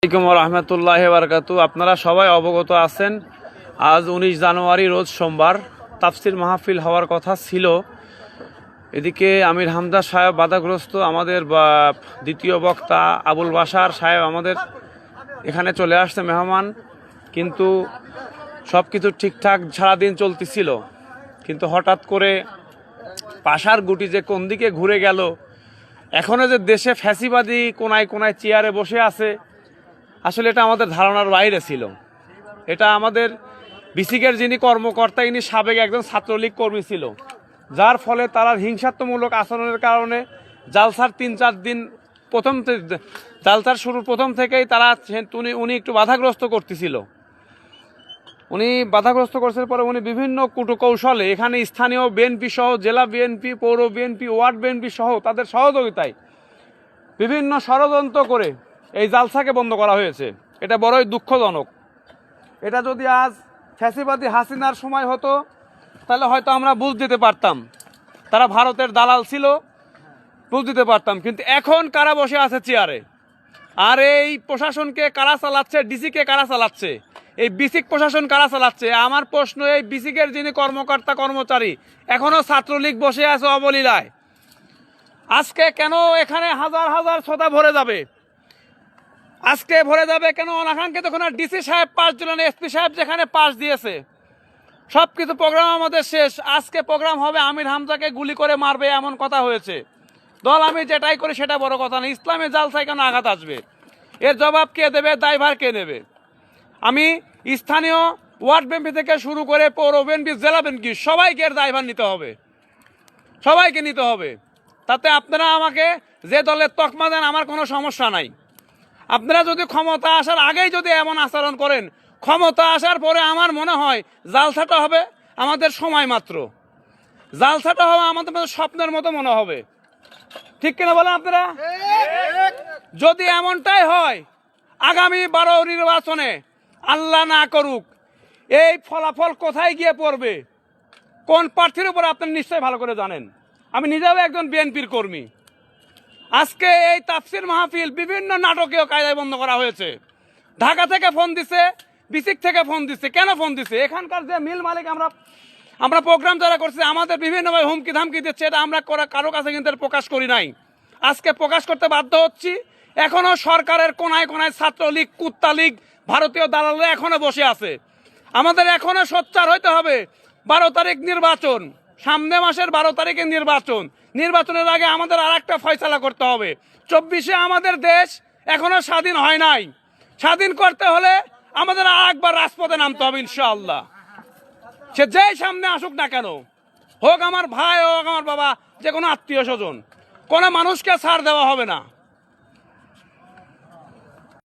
আসসালামু আলাইকুম রহমতুল্লাহি বারাকাতু। আপনারা সবাই অবগত আছেন, আজ 19 জানুয়ারি রোজ সোমবার তাফসির মাহফিল হওয়ার কথা ছিল। এদিকে আমির হামজা সাহেব বাধাগ্রস্ত, আমাদের দ্বিতীয় বক্তা আবুল বাশার সাহেব আমাদের এখানে চলে আসছে মেহমান, কিন্তু সব কিছু ঠিকঠাক সারাদিন চলতেছিল, কিন্তু হঠাৎ করে পাশার গুটি যে কোন দিকে ঘুরে গেল। এখনো যে দেশে ফ্যাসিবাদী কোনায় কোনায় চেয়ারে বসে আছে, আসলে এটা আমাদের ধারণার বাইরে ছিল। এটা আমাদের বিসিকের যিনি কর্মকর্তা, ইনি সাবেক একজন ছাত্রলীগ কর্মী ছিল, যার ফলে তারা হিংসাত্মমূলক আচরণের কারণে জালসার 3-4 দিন জালসার শুরুর প্রথম থেকেই উনি একটু বাধাগ্রস্ত করতেছিল। উনি বাধাগ্রস্ত করেছিল, পরে উনি বিভিন্ন কৌশলে এখানে স্থানীয় বিএনপি সহ, জেলা বিএনপি, পৌর বিএনপি, ওয়ার্ড বিএনপি সহ তাদের সহযোগিতায় বিভিন্ন ষড়যন্ত্র করে এই জালসাকে বন্ধ করা হয়েছে। এটা বড়ই দুঃখজনক। এটা যদি আজ ফ্যাসিবাদী হাসিনার সময় হতো, তাহলে হয়তো আমরা বুঝ দিতে পারতাম, তারা ভারতের দালাল ছিল, বুঝ দিতে পারতাম। কিন্তু এখন কারা বসে আছে চেয়ারে, আর এই প্রশাসনকে কারা চালাচ্ছে, ডিসিকে কারা চালাচ্ছে, এই বিসিক প্রশাসন কারা চালাচ্ছে? আমার প্রশ্ন, এই বিসিকের যিনি কর্মকর্তা কর্মচারী এখনো ছাত্রলীগ বসে আছে অবলীলায়। আজকে কেন এখানে হাজার হাজার শ্রোতা ভরে যাবে? আজকে ভরে যাবে কেন? অনাকাঙ্ক্ষিত কোনো ডিসি সাহেব পাস দিলেন, এসপি সাহেব যেখানে পাস দিয়েছে, সব কিছু প্রোগ্রাম আমাদের শেষ। আজকে প্রোগ্রাম হবে আমির হামজাকে গুলি করে মারবে, এমন কথা হয়েছে। দল আমি যেটাই করি সেটা বড় কথা না, ইসলামী জালসায় কেন আঘাত আসবে? এর জবাব কে দেবে? দায়ভার কে নেবে? আমি স্থানীয় ওয়ার্ড বিএনপি থেকে শুরু করে পৌর বিএনপি, জেলা বিএনপি, সবাইকে এর দায়ভার নিতে হবে, সবাইকে নিতে হবে। তাতে আপনারা আমাকে যে দলের তকমা দেন, আমার কোনো সমস্যা নাই। আপনারা যদি ক্ষমতা আসার আগেই যদি এমন আচরণ করেন, ক্ষমতা আসার পরে আমার মনে হয় জালসাটা হবে আমাদের সময় মাত্র, জালসাটা হবে আমাদের স্বপ্নের মতো মনে হবে। ঠিক কিনা বলেন আপনারা? যদি এমনটাই হয়, আগামী 12 নির্বাচনে আল্লাহ না করুক, এই ফলাফল কোথায় গিয়ে পড়বে, কোন প্রার্থীর উপর আপনি নিশ্চয়ই ভালো করে জানেন। আমি নিজেও একজন বিএনপির কর্মী। আজকে এই তাফসির মাহফিল বিভিন্ন নাটকীয় কায়দায় বন্ধ করা হয়েছে। ঢাকা থেকে ফোন দিছে, বিসিক থেকে ফোন দিচ্ছে। কেন ফোন দিচ্ছে? এখানকার যে মিল মালিক, আমরা প্রোগ্রাম যারা করছি, আমাদের বিভিন্নভাবে হুমকি ধামকি দিচ্ছে। এটা আমরা কারো কাছে কিন্তু প্রকাশ করি নাই, আজকে প্রকাশ করতে বাধ্য হচ্ছি। এখনো সরকারের কোনায় কোনায় ছাত্রলীগ, কুত্তালীগ, ভারতীয় দালালরা এখনো বসে আছে। আমাদের এখনো সোচ্চার হইতে হবে। 12 তারিখ নির্বাচন, সামনে মাসের 12 তারিখে নির্বাচন। নির্বাচনের আগে আমাদের আর একটা ফয়সালা করতে হবে। 24-এ আমাদের দেশ এখনো স্বাধীন হয় নাই। স্বাধীন করতে হলে আমাদের আর একবার রাজপথে নামতে হবে ইনশাআল্লাহ। সে যেই সামনে আসুক না কেন, হোক আমার ভাই, হোক আমার বাবা, যে কোনো আত্মীয় স্বজন, কোনো মানুষকে ছাড় দেওয়া হবে না।